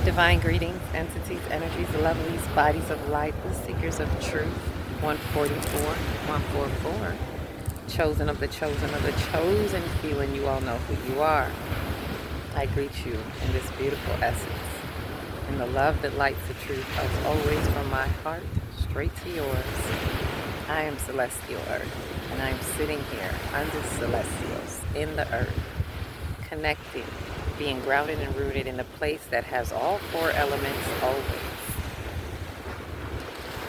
Divine greetings, entities, energies, lovelies, bodies of light, the seekers of truth. 144, 144. Chosen of the chosen few, and you all know who you are. I greet you in this beautiful essence, in the love that lights the truth, as always, from my heart straight to yours. I am Celestial Earth, and I am sitting here under Celestials in the earth, connecting, being grounded and rooted in a place that has all four elements always.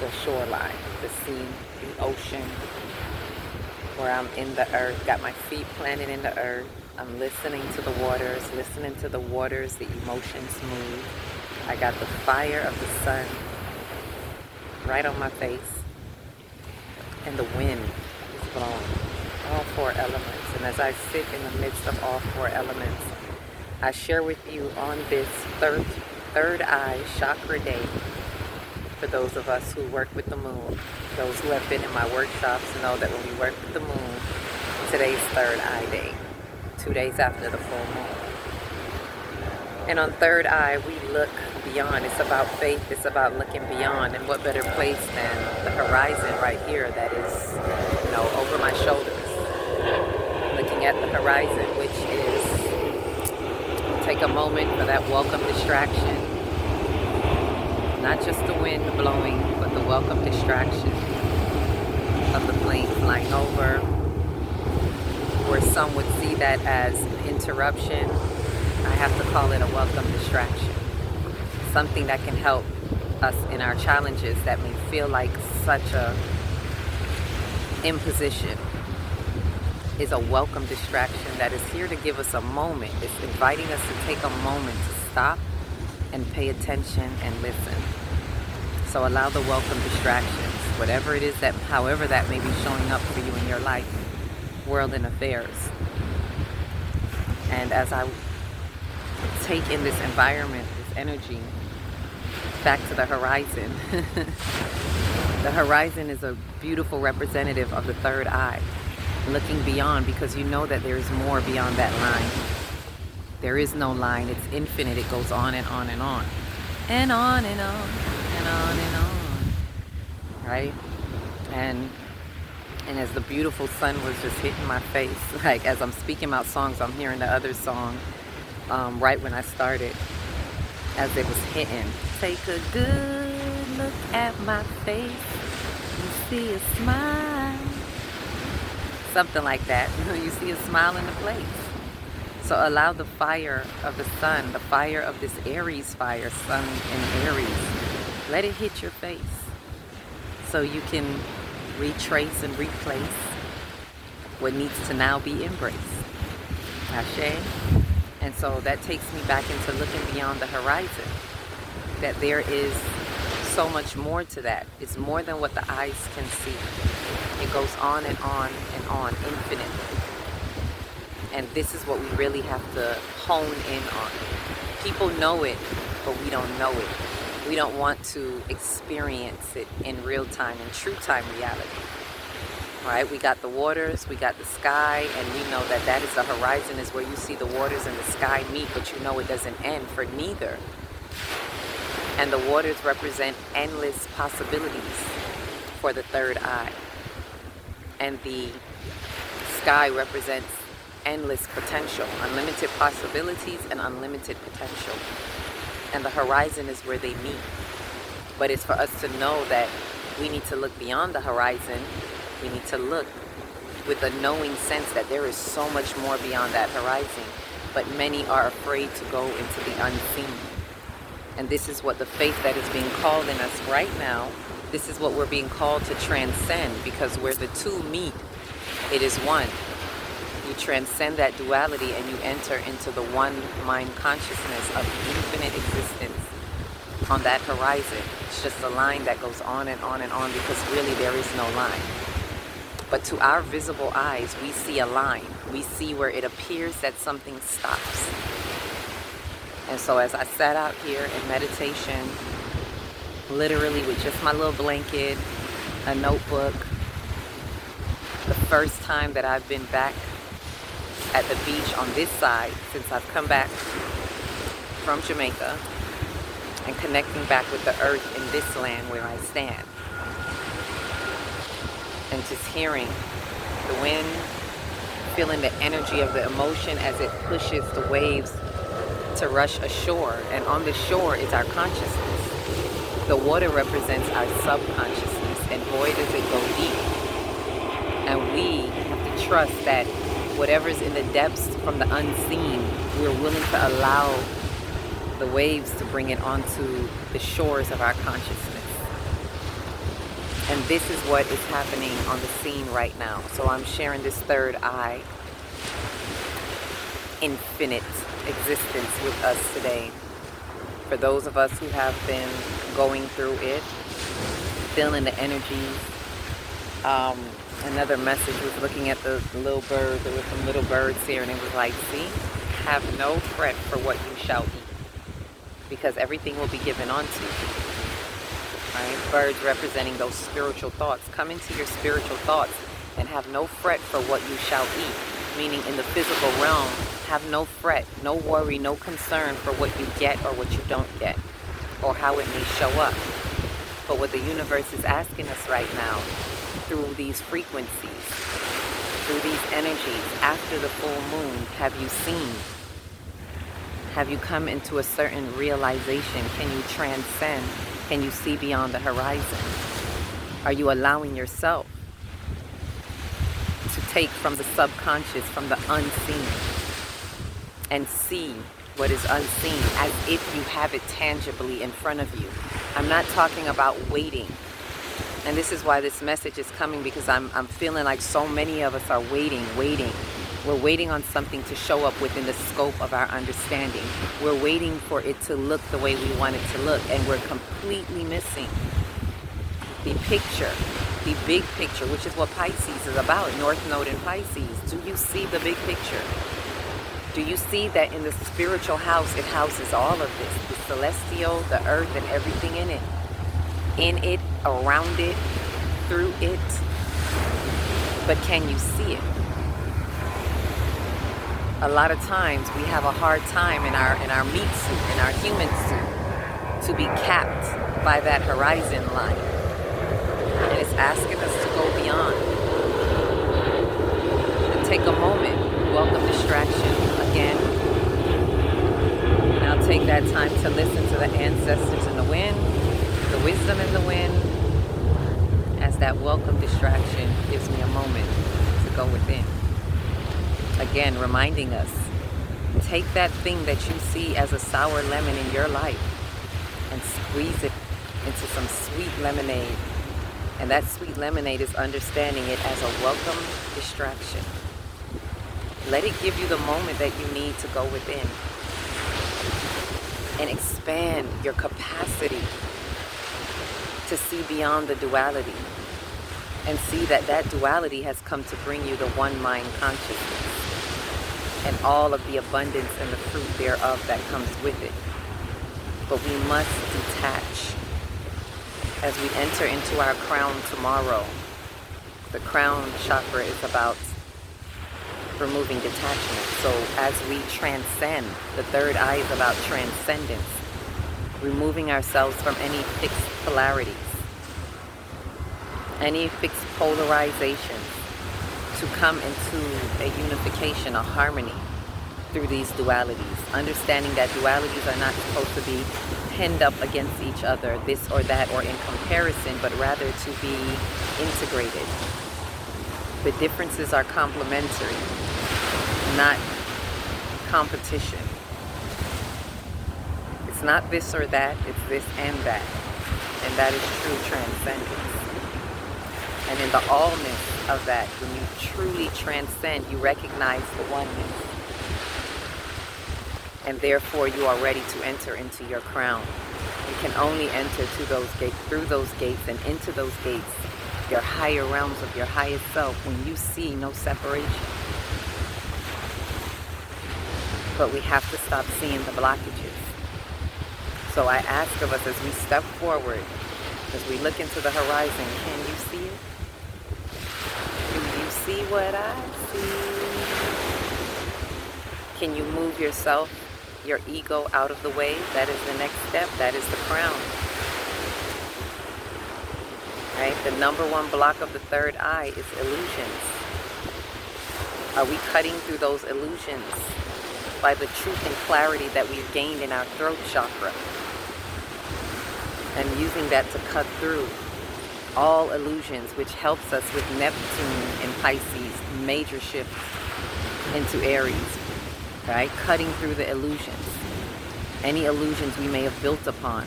The shoreline, the sea, the ocean, where I'm in the earth, got my feet planted in the earth. I'm listening to the waters, the emotions move. I got the fire of the sun right on my face, and the wind is blowing. All four elements. And as I sit in the midst of all four elements, I share with you on this third eye chakra day, for those of us who work with the moon. Those who have been in my workshops know that when we work with the moon, today's third eye day, 2 days after the full moon. And on third eye, we look beyond. It's about faith. It's about looking beyond. And what better place than the horizon right here that is, over my shoulders. Looking at the horizon, which is, take a moment for that welcome distraction. Not just the wind blowing, but the welcome distraction of the plane flying over. Or some would see that as an interruption. I have to call it a welcome distraction. Something that can help us in our challenges that may feel like such a imposition is a welcome distraction that is here to give us a moment. It's inviting us to take a moment to stop and pay attention and listen. So allow the welcome distractions, whatever it is that, however that may be showing up for you in your life, world and affairs. And as I take in this environment, this energy, back to the horizon. The horizon is a beautiful representative of the third eye. Looking beyond, because you know that there is more beyond that line. There is no line. It's infinite. It goes on and on and on. And on and on and on and on. Right? And as the beautiful sun was just hitting my face, like as I'm speaking about songs, I'm hearing the other song right when I started, as it was hitting. Take a good look at my face. You see a smile. Something like that. You see a smile in the place. So allow the fire of the sun, the fire of this Aries fire, sun and Aries, let it hit your face so you can retrace and replace what needs to now be embraced. Ashe. And so that takes me back into looking beyond the horizon, that there is so much more to that. It's more than what the eyes can see. It goes on and on and on, infinitely. And this is what we really have to hone in on. People know it, but we don't know it. We don't want to experience it in real time, in true time reality. All right, we got the waters, we got the sky, and we know that that is the horizon, is where you see the waters and the sky meet, but you know it doesn't end for neither. And the waters represent endless possibilities for the third eye. And the sky represents endless potential, unlimited possibilities and unlimited potential. And the horizon is where they meet. But it's for us to know that we need to look beyond the horizon. We need to look with a knowing sense that there is so much more beyond that horizon. But many are afraid to go into the unseen. And this is what the faith that is being called in us right now, this is what we're being called to transcend, because where the two meet, it is one. You transcend that duality and you enter into the one mind consciousness of infinite existence on that horizon. It's just a line that goes on and on and on, because really there is no line. But to our visible eyes, we see a line. We see where it appears that something stops. And so as I sat out here in meditation, literally with just my little blanket, a notebook, the first time that I've been back at the beach on this side since I've come back from Jamaica, and connecting back with the earth in this land where I stand. And just hearing the wind, feeling the energy of the emotion as it pushes the waves to rush ashore. And on the shore is our consciousness. The water represents our subconsciousness, and boy does it go deep. And we have to trust that whatever's in the depths from the unseen, we're willing to allow the waves to bring it onto the shores of our consciousness. And this is what is happening on the scene right now. So I'm sharing this third eye, infinite existence with us today. For those of us who have been going through it, feeling the energies. Another message was looking at the little bird. There were some little birds here, and it was like, see, have no fret for what you shall eat, because everything will be given unto you. Right? Birds representing those spiritual thoughts. Come into your spiritual thoughts and have no fret for what you shall eat. Meaning in the physical realm, have no fret, no worry, no concern for what you get or what you don't get, or how it may show up. But what the universe is asking us right now, through these frequencies, through these energies, after the full moon, have you seen? Have you come into a certain realization? Can you transcend? Can you see beyond the horizon? Are you allowing yourself to take from the subconscious, from the unseen, and see what is unseen as if you have it tangibly in front of you? I'm not talking about waiting. And this is why this message is coming, because I'm feeling like so many of us are waiting. We're waiting on something to show up within the scope of our understanding. We're waiting for it to look the way we want it to look, and we're completely missing the picture, the big picture, which is what Pisces is about, North Node in Pisces. Do you see the big picture? Do you see that in the spiritual house, it houses all of this, the celestial, the earth, and everything in it? In it, around it, through it. But can you see it? A lot of times we have a hard time in our meat suit, in our human suit, to be capped by that horizon line. And it's asking us to go beyond. And take a moment, welcome distraction again. Now take that time to listen to the ancestors in the wind, the wisdom in the wind, as that welcome distraction gives me a moment to go within. Again, reminding us, take that thing that you see as a sour lemon in your life and squeeze it into some sweet lemonade. And that sweet lemonade is understanding it as a welcome distraction. Let it give you the moment that you need to go within and expand your capacity to see beyond the duality and see that that duality has come to bring you the one mind consciousness and all of the abundance and the fruit thereof that comes with it. But we must detach as we enter into our crown tomorrow. The crown chakra is about removing detachment. So as we transcend, the third eye is about transcendence, removing ourselves from any fixed polarities, any fixed polarization, to come into a unification, a harmony through these dualities. Understanding that dualities are not supposed to be pinned up against each other, this or that, or in comparison, but rather to be integrated. The differences are complementary, not competition. It's not this or that, it's this and that. And that is true transcendence. And in the allness of that, when you truly transcend, you recognize the oneness. And therefore you are ready to enter into your crown. You can only enter through those gates and into those gates, your higher realms of your highest self, when you see no separation. But we have to stop seeing the blockages. So I ask of us as we step forward, as we look into the horizon, can you see it? Do you see what I see? Can you move yourself your ego out of the way, that is the next step. That is the crown. Right? The number one block of the third eye is illusions. Are we cutting through those illusions by the truth and clarity that we've gained in our throat chakra? And using that to cut through all illusions, which helps us with Neptune and Pisces, major shift into Aries, right? Cutting through the illusions, any illusions we may have built upon.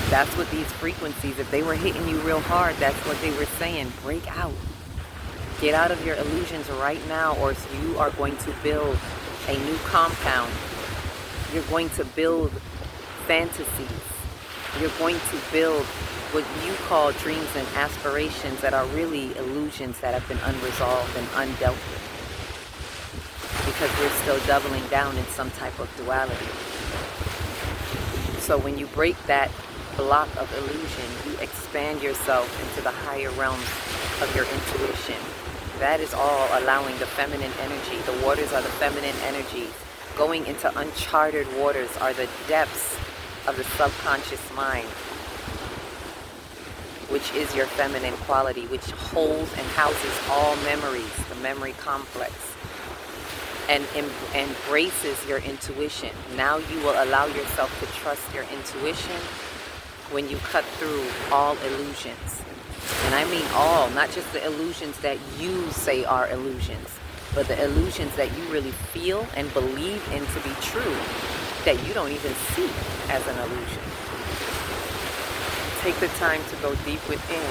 That's what these frequencies, if they were hitting you real hard, that's what they were saying. Break out. Get out of your illusions right now, or you are going to build a new compound. You're going to build fantasies. You're going to build what you call dreams and aspirations that are really illusions that have been unresolved and undealt with. Because we're still doubling down in some type of duality. So when you break that block of illusion, you expand yourself into the higher realms of your intuition. That is all allowing the feminine energy. The waters are the feminine energies. Going into uncharted waters are the depths of the subconscious mind, which is your feminine quality, which holds and houses all memories, the memory complex, and embraces your intuition. Now you will allow yourself to trust your intuition when you cut through all illusions. And I mean all, not just the illusions that you say are illusions, but the illusions that you really feel and believe in to be true, that you don't even see as an illusion. Take the time to go deep within,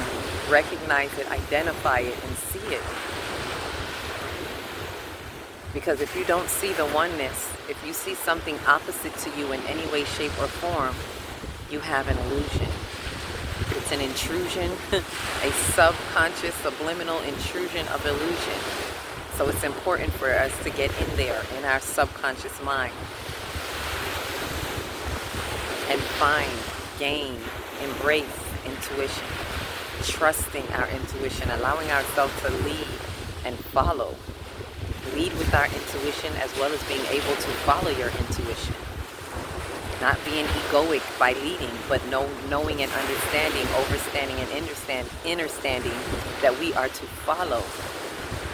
recognize it, identify it, and see it. Because if you don't see the oneness, if you see something opposite to you in any way, shape, or form, you have an illusion. It's an intrusion, a subconscious, subliminal intrusion of illusion. So it's important for us to get in there, in our subconscious mind, and find, gain, embrace intuition, trusting our intuition, allowing ourselves to lead and follow. Lead with our intuition as well as being able to follow your intuition. Not being egoic by leading, but knowing and understanding, overstanding and understanding that we are to follow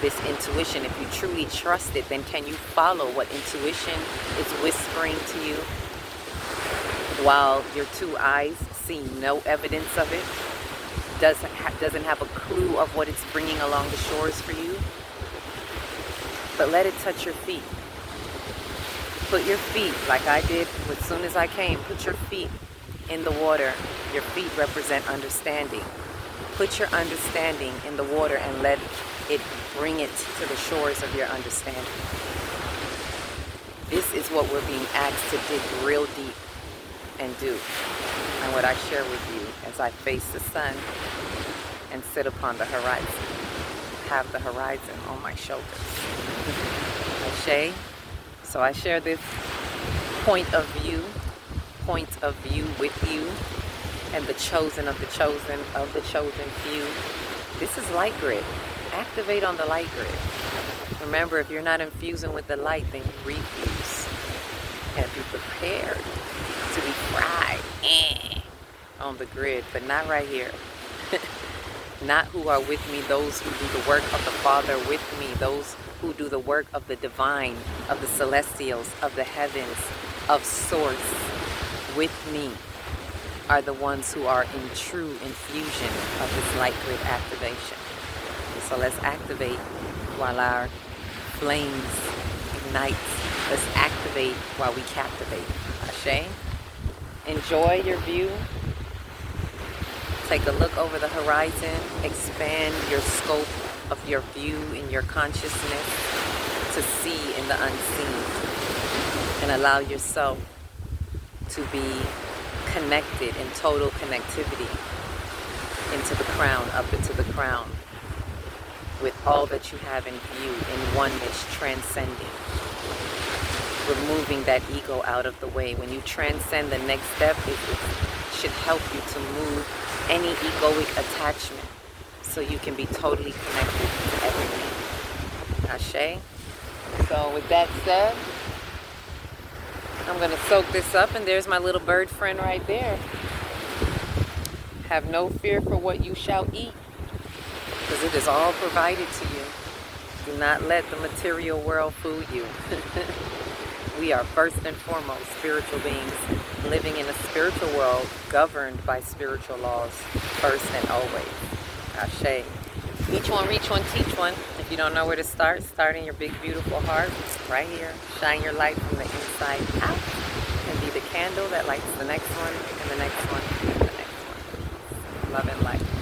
this intuition. If you truly trust it, then can you follow what intuition is whispering to you while your two eyes see no evidence of it, doesn't have a clue of what it's bringing along the shores for you? But let it touch your feet. Put your feet, like I did as soon as I came, put your feet in the water. Your feet represent understanding. Put your understanding in the water and let it bring it to the shores of your understanding. This is what we're being asked to dig real deep and do. And what I share with you as I face the sun and sit upon the horizon. Have the horizon on my shoulders. Ashe. So I share this point of view with you, and the chosen of the chosen few. This is light grid. Activate on the light grid. Remember, if you're not infusing with the light, then you refuse. And be prepared to be fried on the grid, but not right here. Not who are with me, those who do the work of the Father with me, those who do the work of the divine, of the celestials, of the heavens, of Source with me, are the ones who are in true infusion of this light grid activation. So let's activate while our flames ignite. Let's activate while we captivate. Ashe. Enjoy your view. Take a look over the horizon. Expand your scope of your view in your consciousness to see in the unseen. And allow yourself to be connected in total connectivity into the crown, up into the crown, with all that you have in view, in oneness, transcending, removing that ego out of the way. When you transcend, the next step is it should help you to move any egoic attachment so you can be totally connected to everything. Ashe. So with that said, I'm going to soak this up, and there's my little bird friend right there. Have no fear for what you shall eat, because it is all provided to you. Do not let the material world fool you. We are first and foremost spiritual beings living in a spiritual world governed by spiritual laws first and always. Ashe. Each one, reach one, teach one. If you don't know where to start, start in your big, beautiful heart right here. Shine your light from the inside out and be the candle that lights the next one and the next one and the next one. Love and light.